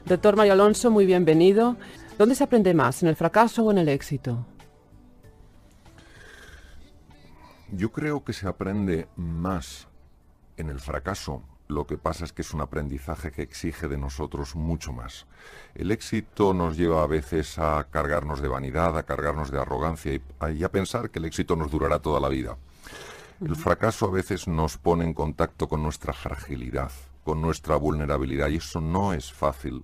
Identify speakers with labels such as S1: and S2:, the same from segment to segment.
S1: Doctor Mario Alonso, muy bienvenido. ¿Dónde se aprende más, en el fracaso o en el éxito?
S2: Yo creo que se aprende más en el fracaso. Lo que pasa es que es un aprendizaje que exige de nosotros mucho más. El éxito nos lleva a veces a cargarnos de vanidad, a cargarnos de arrogancia y a pensar que el éxito nos durará toda la vida. El fracaso a veces nos pone en contacto con nuestra fragilidad, con nuestra vulnerabilidad, y eso no es fácil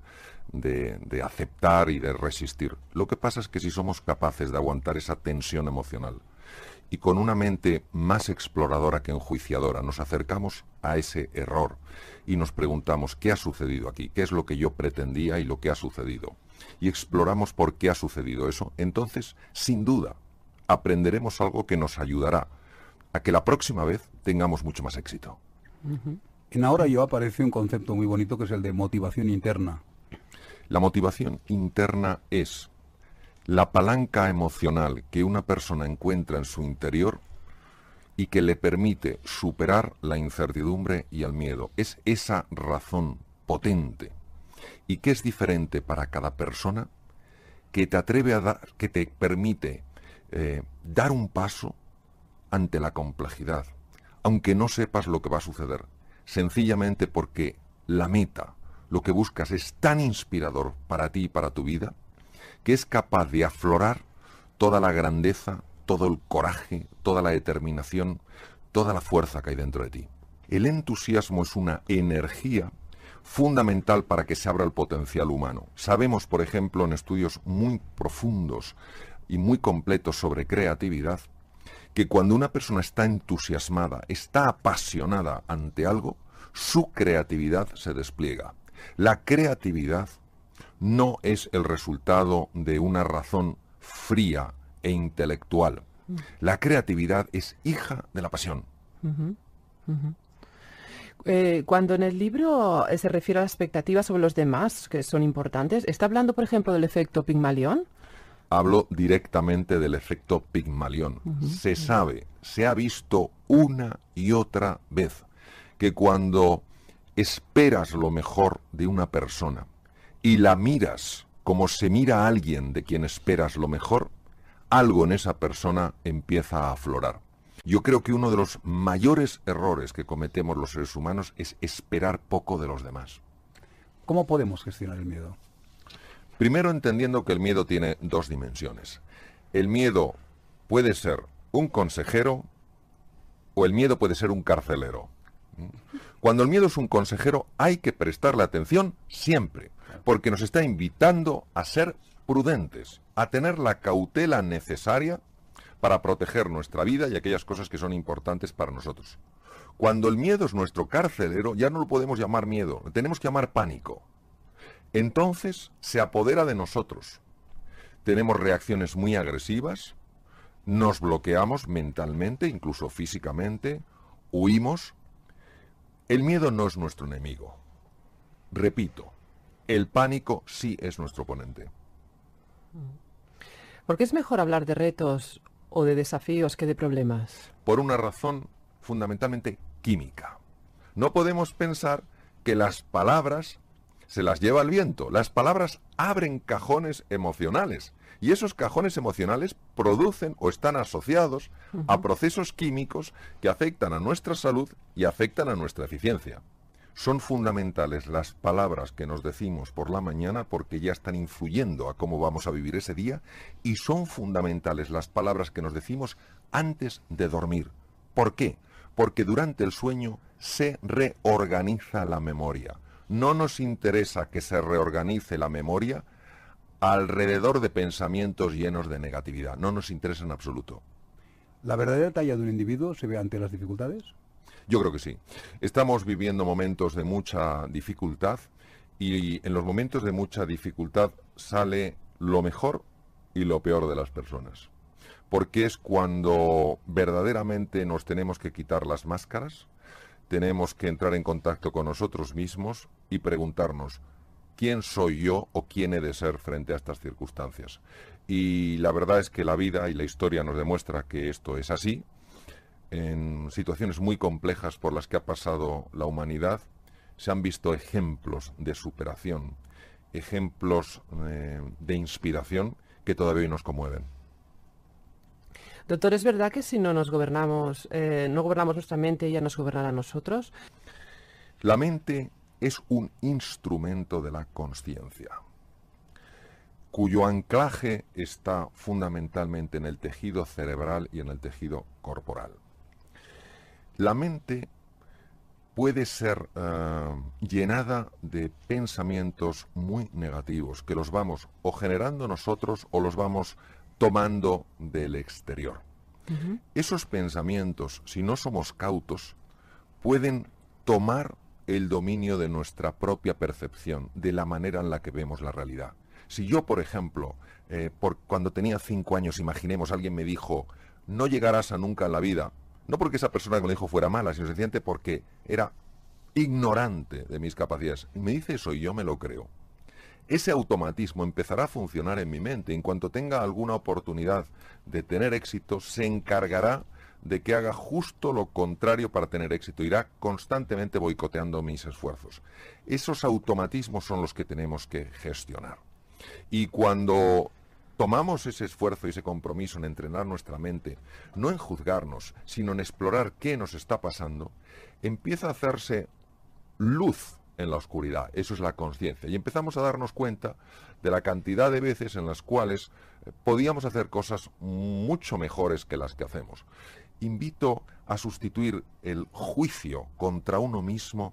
S2: de aceptar y de resistir. Lo que pasa es que si somos capaces de aguantar esa tensión emocional y con una mente más exploradora que enjuiciadora nos acercamos a ese error y nos preguntamos qué ha sucedido aquí, qué es lo que yo pretendía y lo que ha sucedido, y exploramos por qué ha sucedido eso, entonces, sin duda, aprenderemos algo que nos ayudará a que la próxima vez tengamos mucho más éxito.
S3: En Ahora Yo aparece un concepto muy bonito que es el de motivación interna.
S2: La motivación interna es la palanca emocional que una persona encuentra en su interior y que le permite superar la incertidumbre y el miedo. Es esa razón potente y que es diferente para cada persona que te atreve a dar, que te permite dar un paso ante la complejidad, aunque no sepas lo que va a suceder, sencillamente porque la meta, lo que buscas es tan inspirador para ti y para tu vida, que es capaz de aflorar toda la grandeza, todo el coraje, toda la determinación, toda la fuerza que hay dentro de ti. El entusiasmo es una energía fundamental para que se abra el potencial humano. Sabemos, por ejemplo, en estudios muy profundos y muy completos sobre creatividad, que cuando una persona está entusiasmada, está apasionada ante algo, su creatividad se despliega. La creatividad no es el resultado de una razón fría e intelectual. La creatividad es hija de la pasión.
S1: Cuando en el libro se refiere a las expectativas sobre los demás, que son importantes, ¿está hablando, por ejemplo, del efecto Pigmalión?
S2: Hablo directamente del efecto Pigmalión. Se sabe, se ha visto una y otra vez, que cuando esperas lo mejor de una persona y la miras como se mira a alguien de quien esperas lo mejor, algo en esa persona empieza a aflorar. Yo creo que uno de los mayores errores que cometemos los seres humanos es esperar poco de los demás.
S3: ¿Cómo podemos gestionar el miedo?
S2: Primero, entendiendo que el miedo tiene dos dimensiones. El miedo puede ser un consejero o el miedo puede ser un carcelero. Cuando el miedo es un consejero hay que prestarle atención siempre, porque nos está invitando a ser prudentes, a tener la cautela necesaria para proteger nuestra vida y aquellas cosas que son importantes para nosotros. Cuando el miedo es nuestro carcelero, ya no lo podemos llamar miedo, lo tenemos que llamar pánico. Entonces se apodera de nosotros. Tenemos reacciones muy agresivas, nos bloqueamos mentalmente, incluso físicamente, huimos. El miedo no es nuestro enemigo. Repito, el pánico sí es nuestro oponente.
S1: ¿Por qué es mejor hablar de retos o de desafíos que de problemas?
S2: Por una razón fundamentalmente química. No podemos pensar que las palabras se las lleva el viento. Las palabras abren cajones emocionales y esos cajones emocionales producen o están asociados a procesos químicos que afectan a nuestra salud y afectan a nuestra eficiencia. Son fundamentales las palabras que nos decimos por la mañana porque ya están influyendo a cómo vamos a vivir ese día, y son fundamentales las palabras que nos decimos antes de dormir. ¿Por qué? Porque durante el sueño se reorganiza la memoria. No nos interesa que se reorganice la memoria alrededor de pensamientos llenos de negatividad. No nos interesa en absoluto.
S3: ¿La verdadera talla de un individuo se ve ante las dificultades?
S2: Yo creo que sí. Estamos viviendo momentos de mucha dificultad y en los momentos de mucha dificultad sale lo mejor y lo peor de las personas. Porque es cuando verdaderamente nos tenemos que quitar las máscaras, tenemos que entrar en contacto con nosotros mismos y preguntarnos quién soy yo o quién he de ser frente a estas circunstancias. Y la verdad es que la vida y la historia nos demuestra que esto es así. En situaciones muy complejas por las que ha pasado la humanidad, se han visto ejemplos de superación ejemplos de inspiración que todavía hoy nos conmueven.
S1: Doctor, ¿es verdad que si no nos gobernamos, no gobernamos nuestra mente, ella nos gobernará a nosotros?
S2: La mente es un instrumento de la consciencia, cuyo anclaje está fundamentalmente en el tejido cerebral y en el tejido corporal. La mente puede ser llenada de pensamientos muy negativos, que los vamos o generando nosotros o los vamos tomando del exterior. Esos pensamientos, si no somos cautos, pueden tomar el dominio de nuestra propia percepción, de la manera en la que vemos la realidad. Si yo, por ejemplo, cuando tenía 5 años, imaginemos, alguien me dijo, no llegarás a nunca en la vida, no porque esa persona que me lo dijo fuera mala, sino sencillamente porque era ignorante de mis capacidades. Y me dice eso y yo me lo creo. Ese automatismo empezará a funcionar en mi mente. En cuanto tenga alguna oportunidad de tener éxito, se encargará de que haga justo lo contrario para tener éxito. Irá constantemente boicoteando mis esfuerzos. Esos automatismos son los que tenemos que gestionar. Y cuando tomamos ese esfuerzo y ese compromiso en entrenar nuestra mente, no en juzgarnos, sino en explorar qué nos está pasando, empieza a hacerse luz en la oscuridad. Eso es la conciencia. Y empezamos a darnos cuenta de la cantidad de veces en las cuales podíamos hacer cosas mucho mejores que las que hacemos. Invito a sustituir el juicio contra uno mismo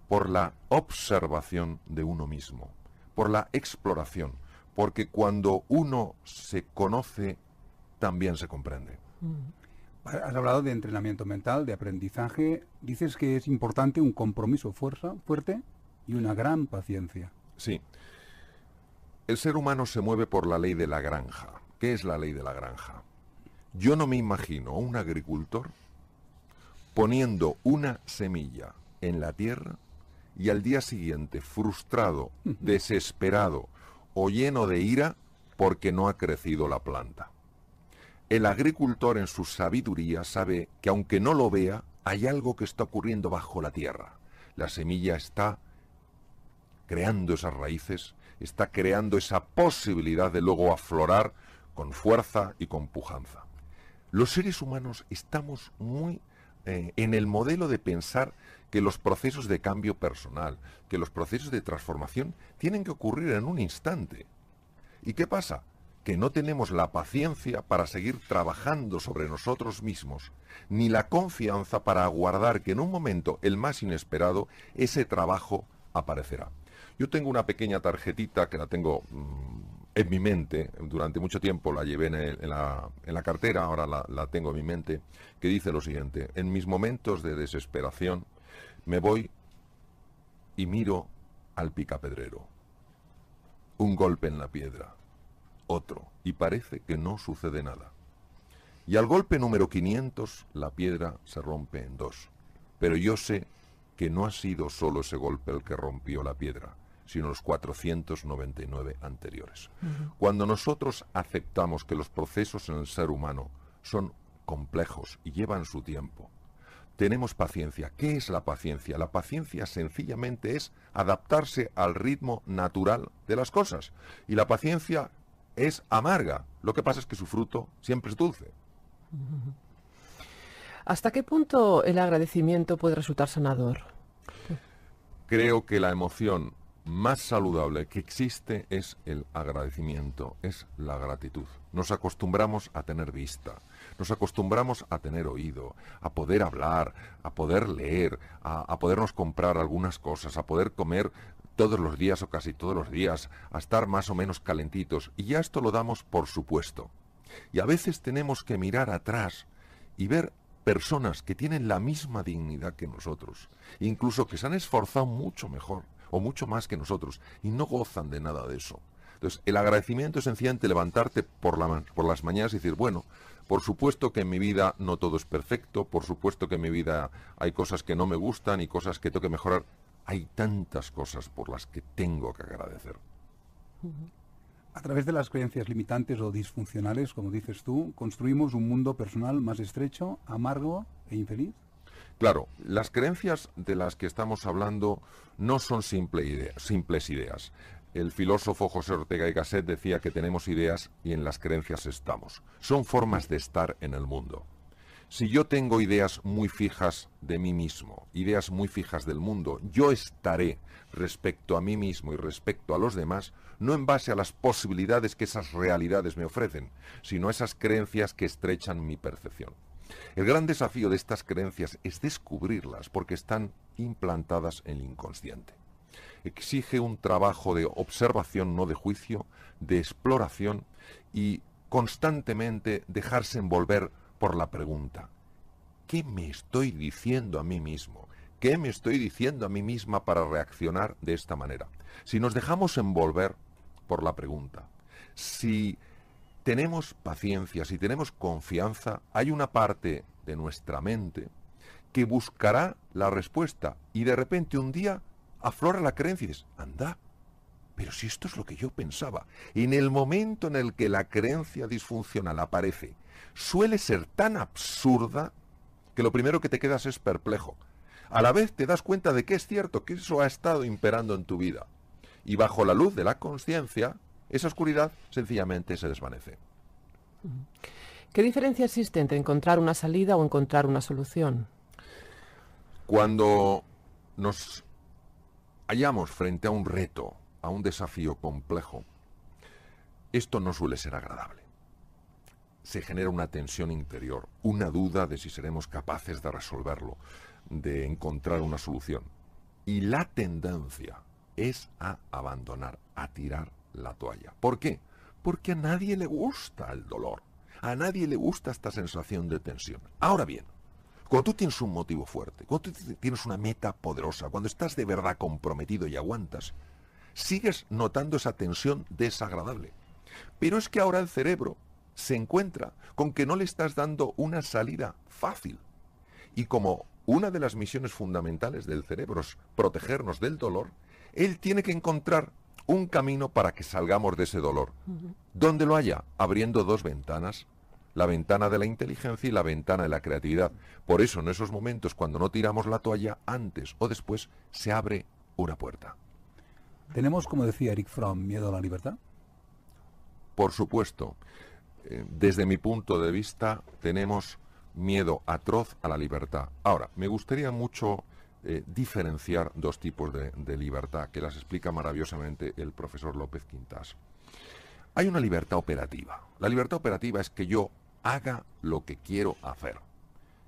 S2: por la observación de uno mismo, por la exploración, porque cuando uno se conoce, también se comprende.
S3: Has hablado de entrenamiento mental, de aprendizaje. Dices que es importante un compromiso fuerte y una gran paciencia.
S2: Sí. El ser humano se mueve por la ley de la granja. ¿Qué es la ley de la granja? Yo no me imagino a un agricultor poniendo una semilla en la tierra y al día siguiente frustrado, desesperado o lleno de ira porque no ha crecido la planta. El agricultor en su sabiduría sabe que aunque no lo vea, hay algo que está ocurriendo bajo la tierra. La semilla está creando esas raíces, está creando esa posibilidad de luego aflorar con fuerza y con pujanza. Los seres humanos estamos muy en el modelo de pensar que los procesos de cambio personal, que los procesos de transformación tienen que ocurrir en un instante. ¿Y qué pasa? Que no tenemos la paciencia para seguir trabajando sobre nosotros mismos, ni la confianza para aguardar que en un momento, el más inesperado, ese trabajo aparecerá. Yo tengo una pequeña tarjetita que la tengo en mi mente, durante mucho tiempo la llevé en la cartera, ahora la tengo en mi mente, que dice lo siguiente: en mis momentos de desesperación me voy y miro al picapedrero. Un golpe en la piedra, otro, y parece que no sucede nada. Y al golpe número 500, la piedra se rompe en 2. Pero yo sé que no ha sido solo ese golpe el que rompió la piedra, sino los 499 anteriores. Cuando nosotros aceptamos que los procesos en el ser humano son complejos y llevan su tiempo, tenemos paciencia. ¿Qué es la paciencia? La paciencia sencillamente es adaptarse al ritmo natural de las cosas. Y la paciencia es amarga. Lo que pasa es que su fruto siempre es dulce.
S1: ¿Hasta qué punto el agradecimiento puede resultar sanador?
S2: Creo que la emoción más saludable que existe es el agradecimiento, es la gratitud. Nos acostumbramos a tener vista, nos acostumbramos a tener oído, a poder hablar, a poder leer, a podernos comprar algunas cosas, a poder comer todos los días o casi todos los días, a estar más o menos calentitos. Y ya esto lo damos por supuesto. Y a veces tenemos que mirar atrás y ver personas que tienen la misma dignidad que nosotros, incluso que se han esforzado mucho mejor o mucho más que nosotros, y no gozan de nada de eso. Entonces, el agradecimiento es sencillamente levantarte por las mañanas y decir, bueno, por supuesto que en mi vida no todo es perfecto, por supuesto que en mi vida hay cosas que no me gustan y cosas que tengo que mejorar. Hay tantas cosas por las que tengo que agradecer.
S3: A través de las creencias limitantes o disfuncionales, como dices tú, construimos un mundo personal más estrecho, amargo e infeliz.
S2: Claro, las creencias de las que estamos hablando no son simples ideas. El filósofo José Ortega y Gasset decía que tenemos ideas y en las creencias estamos. Son formas de estar en el mundo. Si yo tengo ideas muy fijas de mí mismo, ideas muy fijas del mundo, yo estaré respecto a mí mismo y respecto a los demás, no en base a las posibilidades que esas realidades me ofrecen, sino a esas creencias que estrechan mi percepción. El gran desafío de estas creencias es descubrirlas porque están implantadas en el inconsciente. Exige un trabajo de observación, no de juicio, de exploración y constantemente dejarse envolver por la pregunta: ¿qué me estoy diciendo a mí mismo? ¿Qué me estoy diciendo a mí misma para reaccionar de esta manera? Si nos dejamos envolver por la pregunta, si tenemos paciencia, si tenemos confianza, hay una parte de nuestra mente que buscará la respuesta y de repente un día aflora la creencia y dices: anda, pero si esto es lo que yo pensaba. En el momento en el que la creencia disfuncional aparece, suele ser tan absurda que lo primero que te quedas es perplejo. A la vez te das cuenta de que es cierto, que eso ha estado imperando en tu vida. Y bajo la luz de la consciencia, esa oscuridad sencillamente se desvanece.
S1: ¿Qué diferencia existe entre encontrar una salida o encontrar una solución?
S2: Cuando nos hallamos frente a un reto, a un desafío complejo, esto no suele ser agradable. Se genera una tensión interior, una duda de si seremos capaces de resolverlo, de encontrar una solución. Y la tendencia es a abandonar, a tirar la toalla. ¿Por qué? Porque a nadie le gusta el dolor, a nadie le gusta esta sensación de tensión. Ahora bien, cuando tú tienes un motivo fuerte, cuando tú tienes una meta poderosa, cuando estás de verdad comprometido y aguantas, sigues notando esa tensión desagradable. Pero es que ahora el cerebro se encuentra con que no le estás dando una salida fácil. Y como una de las misiones fundamentales del cerebro es protegernos del dolor, él tiene que encontrar un camino para que salgamos de ese dolor. ¿Dónde lo haya? Abriendo dos ventanas. La ventana de la inteligencia y la ventana de la creatividad. Por eso, en esos momentos, cuando no tiramos la toalla, antes o después, se abre una puerta.
S3: ¿Tenemos, como decía Eric Fromm, miedo a la libertad?
S2: Por supuesto. Desde mi punto de vista, tenemos miedo atroz a la libertad. Ahora, me gustaría mucho diferenciar dos tipos de libertad, que las explica maravillosamente el profesor López Quintás. Hay una libertad operativa. La libertad operativa es que yo haga lo que quiero hacer.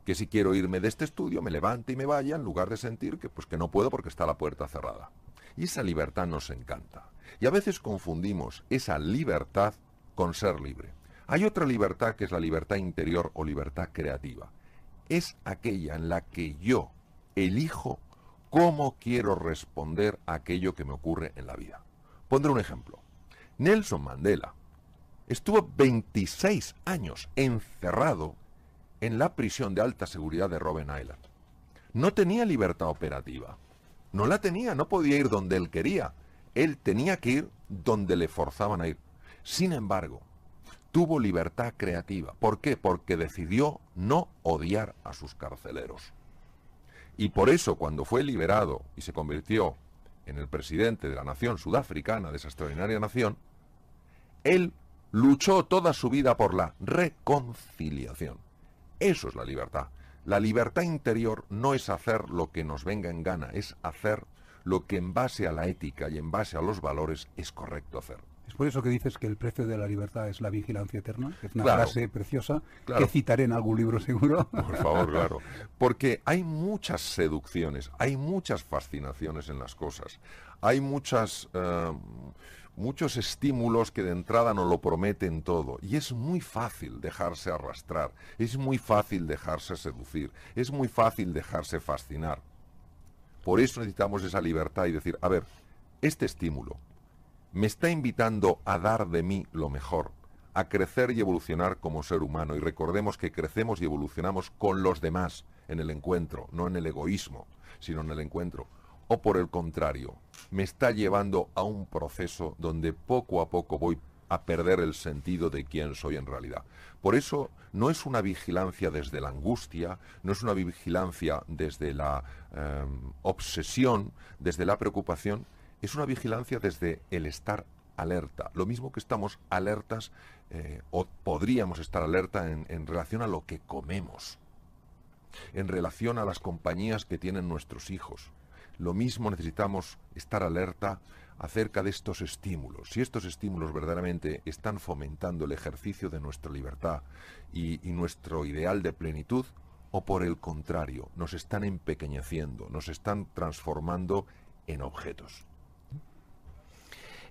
S2: Que si quiero irme de este estudio, me levante y me vaya, en lugar de sentir que, pues, que no puedo porque está la puerta cerrada. Y esa libertad nos encanta. Y a veces confundimos esa libertad con ser libre. Hay otra libertad que es la libertad interior o libertad creativa. Es aquella en la que yo elijo cómo quiero responder a aquello que me ocurre en la vida. Pondré un ejemplo. Nelson Mandela estuvo 26 años encerrado en la prisión de alta seguridad de Robben Island. No tenía libertad operativa. No la tenía, no podía ir donde él quería. Él tenía que ir donde le forzaban a ir. Sin embargo, tuvo libertad creativa. ¿Por qué? Porque decidió no odiar a sus carceleros. Y por eso, cuando fue liberado y se convirtió en el presidente de la nación sudafricana, de esa extraordinaria nación, él luchó toda su vida por la reconciliación. Eso es la libertad. La libertad interior no es hacer lo que nos venga en gana, es hacer lo que en base a la ética y en base a los valores es correcto hacer.
S3: Es por eso que dices que el precio de la libertad es la vigilancia eterna. Es una
S2: Claro.
S3: frase preciosa
S2: Claro.
S3: que citaré en algún libro seguro.
S2: Por favor, claro. Porque hay muchas seducciones, hay muchas fascinaciones en las cosas, hay muchos estímulos que de entrada nos lo prometen todo. Y es muy fácil dejarse arrastrar, es muy fácil dejarse seducir, es muy fácil dejarse fascinar. Por eso necesitamos esa libertad y decir, a ver, este estímulo me está invitando a dar de mí lo mejor, a crecer y evolucionar como ser humano. Y recordemos que crecemos y evolucionamos con los demás en el encuentro, no en el egoísmo, sino en el encuentro. O por el contrario, me está llevando a un proceso donde poco a poco voy a perder el sentido de quién soy en realidad. Por eso no es una vigilancia desde la angustia, no es una vigilancia desde la obsesión, desde la preocupación, es una vigilancia desde el estar alerta. Lo mismo que estamos alertas, o podríamos estar alerta en relación a lo que comemos, en relación a las compañías que tienen nuestros hijos. Lo mismo necesitamos estar alerta acerca de estos estímulos. Si estos estímulos verdaderamente están fomentando el ejercicio de nuestra libertad y nuestro ideal de plenitud, o por el contrario, nos están empequeñeciendo, nos están transformando en objetos.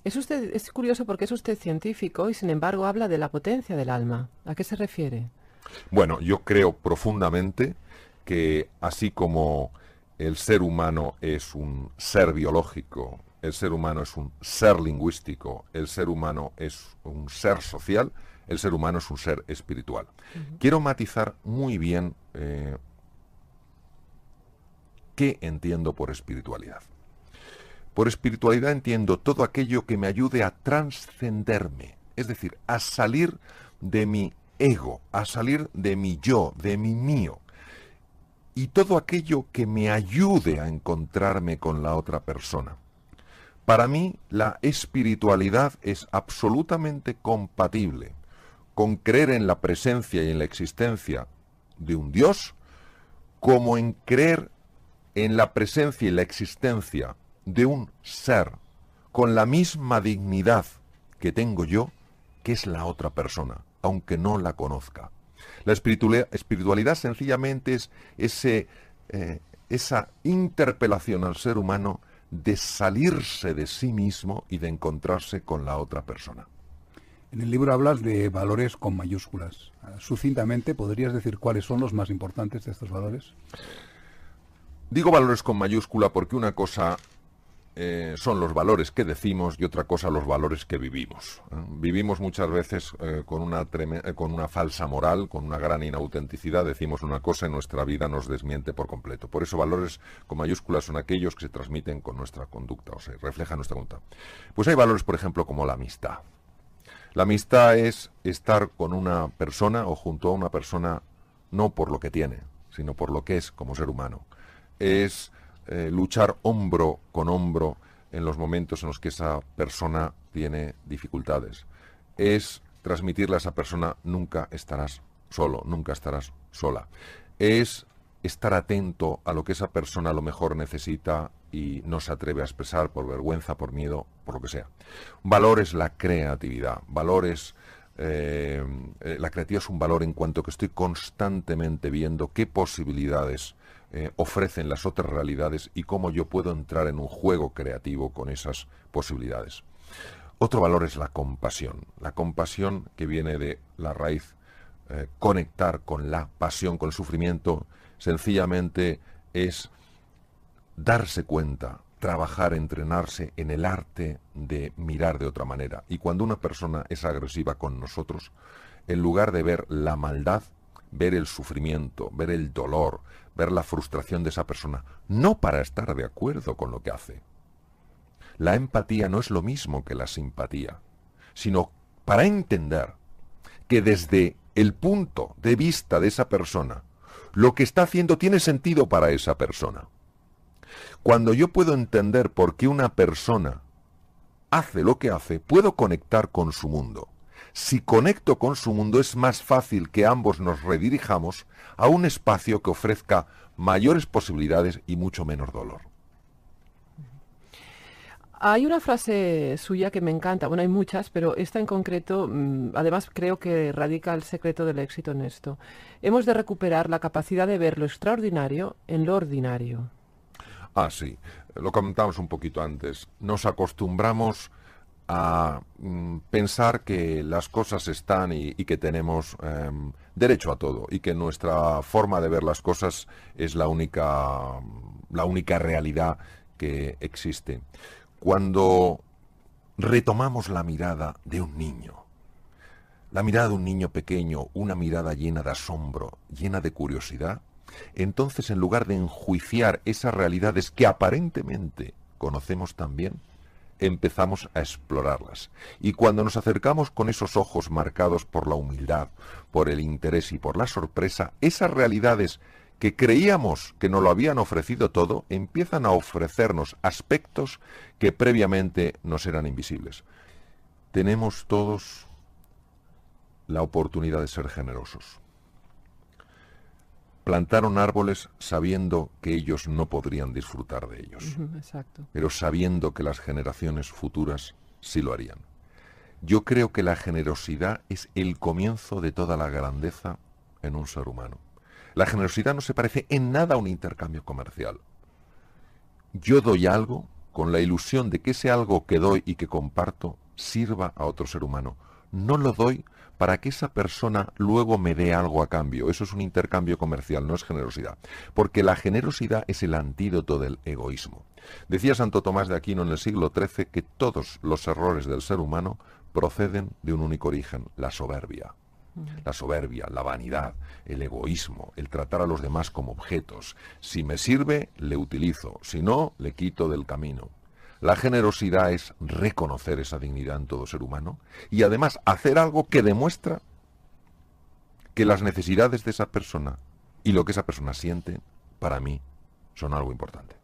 S1: Es curioso porque es usted científico y sin embargo habla de la potencia del alma. ¿A qué se refiere?
S2: Bueno, yo creo profundamente que así como el ser humano es un ser biológico, el ser humano es un ser lingüístico, el ser humano es un ser social, el ser humano es un ser espiritual. Quiero matizar muy bien qué entiendo por espiritualidad. Por espiritualidad entiendo todo aquello que me ayude a trascenderme, es decir, a salir de mi ego, a salir de mi yo, de mi mío, y todo aquello que me ayude a encontrarme con la otra persona. Para mí, la espiritualidad es absolutamente compatible con creer en la presencia y en la existencia de un Dios, como en creer en la presencia y la existencia de un ser con la misma dignidad que tengo yo, que es la otra persona, aunque no la conozca. La espiritualidad sencillamente es esa interpelación al ser humano de salirse de sí mismo y de encontrarse con la otra persona.
S3: En el libro hablas de valores con mayúsculas. Sucintamente, ¿podrías decir cuáles son los más importantes de estos valores?
S2: Digo valores con mayúscula porque una cosa son los valores que decimos y otra cosa los valores que vivimos. Vivimos muchas veces con una falsa moral, con una gran inautenticidad, decimos una cosa y nuestra vida nos desmiente por completo. Por eso valores con mayúsculas son aquellos que se transmiten con nuestra conducta, o sea, reflejan nuestra conducta. Pues hay valores, por ejemplo, como la amistad. La amistad es estar con una persona o junto a una persona no por lo que tiene, sino por lo que es como ser humano. Es luchar hombro con hombro en los momentos en los que esa persona tiene dificultades. Es transmitirle a esa persona: nunca estarás solo, nunca estarás sola. Es estar atento a lo que esa persona a lo mejor necesita y no se atreve a expresar por vergüenza, por miedo, por lo que sea. Valor es la creatividad. Valor es la creatividad es un valor en cuanto que estoy constantemente viendo qué posibilidades ofrecen las otras realidades y cómo yo puedo entrar en un juego creativo con esas posibilidades. Otro valor es la compasión que viene de la raíz conectar con la pasión, con el sufrimiento. Sencillamente es darse cuenta, trabajar, entrenarse en el arte de mirar de otra manera. Y cuando una persona es agresiva con nosotros, en lugar de ver la maldad, ver el sufrimiento, ver el dolor, ver la frustración de esa persona, no para estar de acuerdo con lo que hace. La empatía no es lo mismo que la simpatía, sino para entender que desde el punto de vista de esa persona, lo que está haciendo tiene sentido para esa persona. Cuando yo puedo entender por qué una persona hace lo que hace, puedo conectar con su mundo. Si conecto con su mundo, es más fácil que ambos nos redirijamos a un espacio que ofrezca mayores posibilidades y mucho menos dolor.
S1: Hay una frase suya que me encanta, bueno, hay muchas, pero esta en concreto, además creo que radica el secreto del éxito en esto. Hemos de recuperar la capacidad de ver lo extraordinario en lo ordinario.
S2: Ah, sí, lo comentamos un poquito antes. Nos acostumbramos a pensar que las cosas están y que tenemos derecho a todo y que nuestra forma de ver las cosas es la única realidad que existe. Cuando retomamos la mirada de un niño, la mirada de un niño pequeño, una mirada llena de asombro, llena de curiosidad, entonces en lugar de enjuiciar esas realidades que aparentemente conocemos tan bien, empezamos a explorarlas. Y cuando nos acercamos con esos ojos marcados por la humildad, por el interés y por la sorpresa, esas realidades que creíamos que nos lo habían ofrecido todo, empiezan a ofrecernos aspectos que previamente nos eran invisibles. Tenemos todos la oportunidad de ser generosos. Plantaron árboles sabiendo que ellos no podrían disfrutar de ellos,
S1: Exacto.
S2: pero sabiendo que las generaciones futuras sí lo harían. Yo creo que la generosidad es el comienzo de toda la grandeza en un ser humano. La generosidad no se parece en nada a un intercambio comercial. Yo doy algo con la ilusión de que ese algo que doy y que comparto sirva a otro ser humano. No lo doy para que esa persona luego me dé algo a cambio. Eso es un intercambio comercial, no es generosidad. Porque la generosidad es el antídoto del egoísmo. Decía Santo Tomás de Aquino en el siglo XIII que todos los errores del ser humano proceden de un único origen, la soberbia. La soberbia, la vanidad, el egoísmo, el tratar a los demás como objetos. Si me sirve, le utilizo. Si no, le quito del camino. La generosidad es reconocer esa dignidad en todo ser humano y además hacer algo que demuestra que las necesidades de esa persona y lo que esa persona siente, para mí, son algo importante.